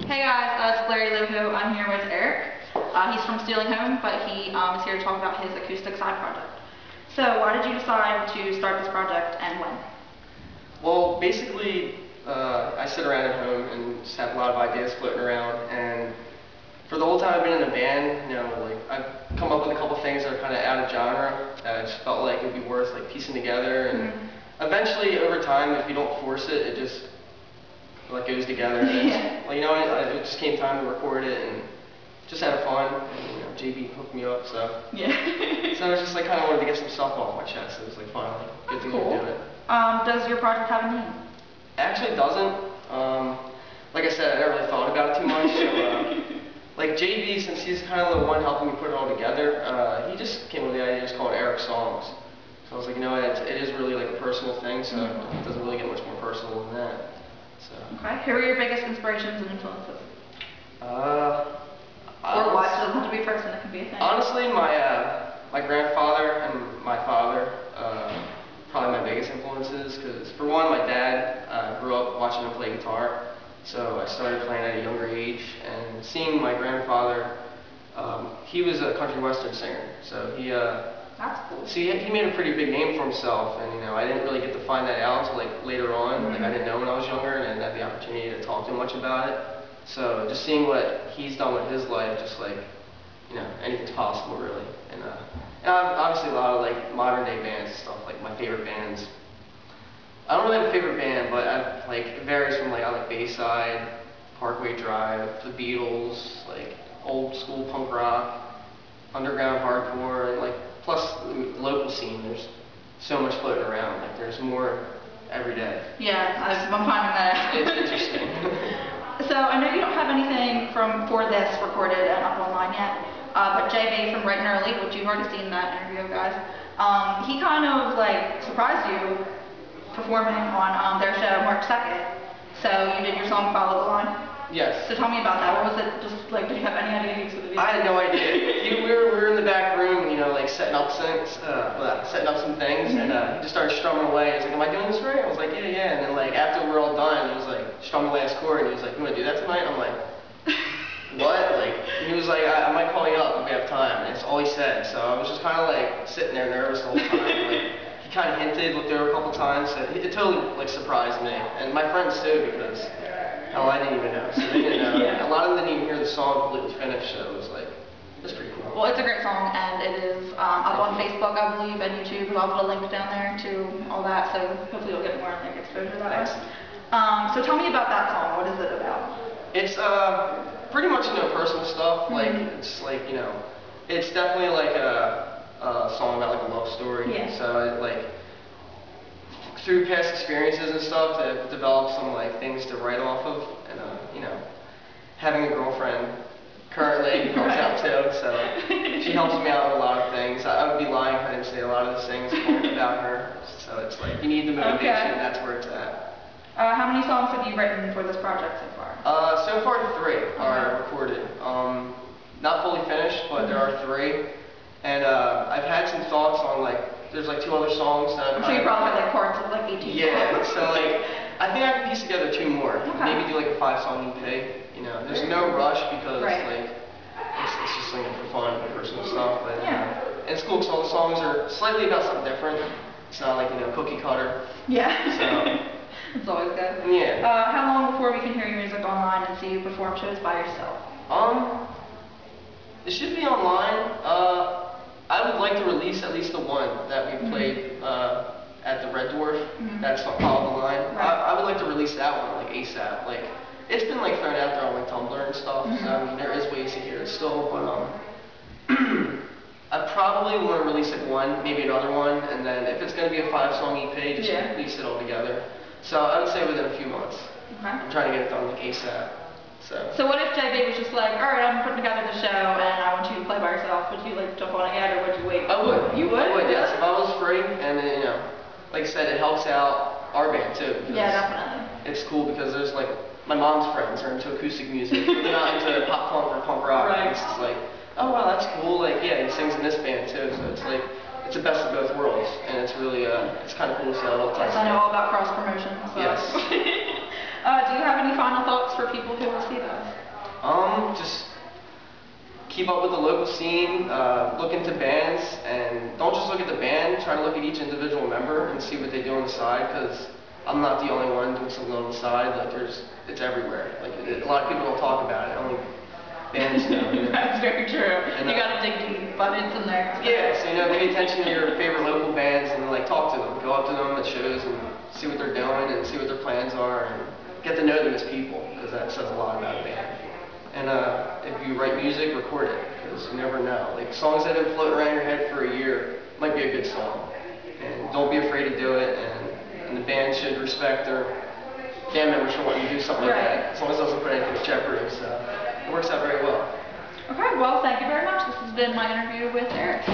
Hey guys, it's BlairieLouHoo. I'm here with Eric. He's from Stealing Home, but he is here to talk about his acoustic side project. So why did you decide to start this project and when? Well, basically, I sit around at home and just have a lot of ideas floating around, and for the whole time I've been in a band, I've come up with a couple things that are kind of out of genre that I just felt like it would be worth piecing together, and eventually over time, if you don't force it, it just goes together. And it just came time to record it and just had fun. And, JB hooked me up, so yeah. So I was just kind of wanted to get some stuff off my chest. It was finally good to do it. Does your project have a name? It actually doesn't. Like I said, I never really thought about it too much. So, JB, since he's kind of the one helping me put it all together, he just came up with the idea just called Eric Songs. So I was like, it is really a personal thing, so it doesn't really get much more personal than that. So. Okay. Who are your biggest inspirations and influences? Or what? It doesn't have to be a person, it can be a thing. Honestly, my grandfather and my father, probably my biggest influences, because for one, my dad grew up watching him play guitar, so I started playing at a younger age, and seeing my grandfather, he was a country western singer, so he that's cool. So he made a pretty big name for himself, and I didn't really get to find that out until later on. I didn't know when I was younger, and I didn't have the opportunity to talk to him much about it. So just seeing what he's done with his life, just anything's possible really. And obviously a lot of modern day bands and stuff. My favorite bands. I don't really have a favorite band, but it varies from I like Bayside, Parkway Drive, the Beatles, old school punk rock, underground hardcore, and plus the local scene. There's so much floating around. There's more every day. Yeah, I'm finding that. It's interesting. So I know you don't have anything for this recorded and up online yet, but JB from Bright Early, which you've already seen that interview, guys, he kind of surprised you performing on their show March 2nd. So you did your song Follow the Line. Yes. So tell me about that. What was it? Just did you have any idea for the video? I had no idea. we were in the back room, setting up some things, and he just started strumming away. He was like, "Am I doing this right?" I was like, "Yeah, yeah." And then after we're all done, he was strumming away his chord, and he was like, "You want to do that tonight?" I'm like, "What?" And he was like, I might call you up if we have time." And that's all he said. So I was just kind of sitting there nervous the whole time. He kind of hinted, looked over a couple times, so it totally surprised me, and my friends too, because I didn't even know. So they didn't know. Yeah. A lot of them didn't even hear the song completely finished, so it was pretty cool. Well, it's a great song, and it is up on Facebook, I believe, and YouTube. I'll put a link down there to all that, so hopefully you'll get more exposure to that. So tell me about that song. What is it about? It's pretty much personal stuff. It's it's definitely a song about a love story. Yeah. So through past experiences and stuff, to develop some things to write off of, and having a girlfriend currently helps out too. So she helps me out with a lot of things. I would be lying if I didn't say a lot of those things about her. So it's you need the motivation. Okay. That's where it's at. How many songs have you written for this project so far? So far 3 are recorded. Not fully finished, but there are 3. And I've had some thoughts on there's 2 other songs that I'm sure you probably have parts of 18 Yeah, so I think I can piece together 2 more. Okay. Maybe do a 5-song EP. There's no rush because it's just for fun, personal stuff. But and it's cool because all the songs are slightly about something different. It's not cookie cutter. Yeah. So it's always good. Yeah. How long before we can hear your music online and see you perform shows by yourself? It should be online. I would like to release at least the one that we played at the Red Dwarf. That's Follow the Line. I would like to release that one ASAP. It's been thrown out there on Tumblr and stuff. So there is ways to hear it still, but I probably want to release one, maybe another one, and then if it's going to be a 5-song EP, just release it all together. So I would say within a few months. Okay. I'm trying to get it done ASAP. So what if JB was just alright, I'm putting together the show and I want you to play by yourself? Would you jump on it yet, or would you wait? I would. You would? I would, yes. If I was free, and then, like I said, it helps out our band too. Yeah, definitely. It's cool because there's my mom's friends are into acoustic music. They're not into pop punk or punk rock. Right. It's just oh wow, that's cool. Yeah, he sings in this band too, so it's it's the best of both worlds, and it's really it's kind of cool to see how it all ties together. I know all about cross promotion. So. Yes. Do you have any final thoughts for people who will see this? Just keep up with the local scene, look into bands, and don't just look at the band, try to look at each individual member and see what they do on the side, because I'm not the only one doing something on the side. Like, it's everywhere. Like, a lot of people don't talk about it, only bands know. You know? That's very true. And, you gotta dig deep, but it's in there. Yeah, so, pay attention to your favorite local bands and, like, talk to them. Go up to them at shows and see what they're doing and see what their plans are and get to know them as people, because that says a lot about a band. And if you write music, record it, because you never know. Like, songs that have been floating around your head for a year might be a good song. And don't be afraid to do it, and the band should respect their band members for wanting to do something like that, as long as it doesn't put anything in jeopardy, so it works out very well. Okay, well, thank you very much. This has been my interview with Eric.